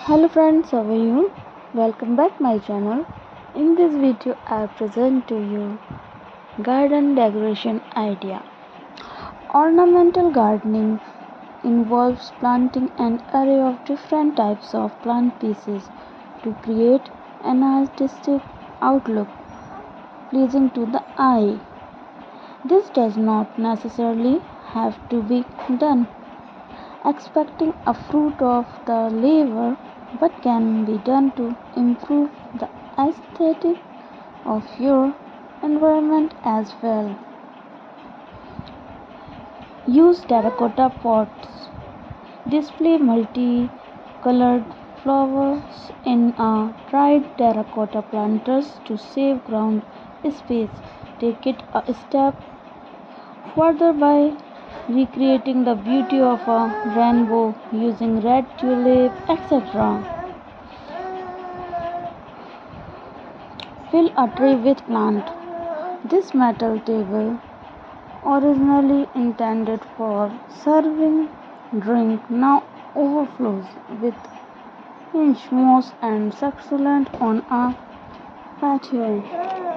Hello friends, how are you? Welcome back my channel. In this video I present to you garden decoration idea. Ornamental gardening involves planting an array of different types of plant pieces to create an artistic outlook pleasing to the eye. This does not necessarily have to be done expecting a fruit of the labor, but can be done to improve the aesthetic of your environment as well. Use terracotta pots. Display multi-colored flowers in a dried terracotta planters to save ground space. Take it a step further by recreating the beauty of a rainbow using red tulip, etc. Fill a tray with plant. This metal table, originally intended for serving drink, now overflows with inch moss and succulent on a patio.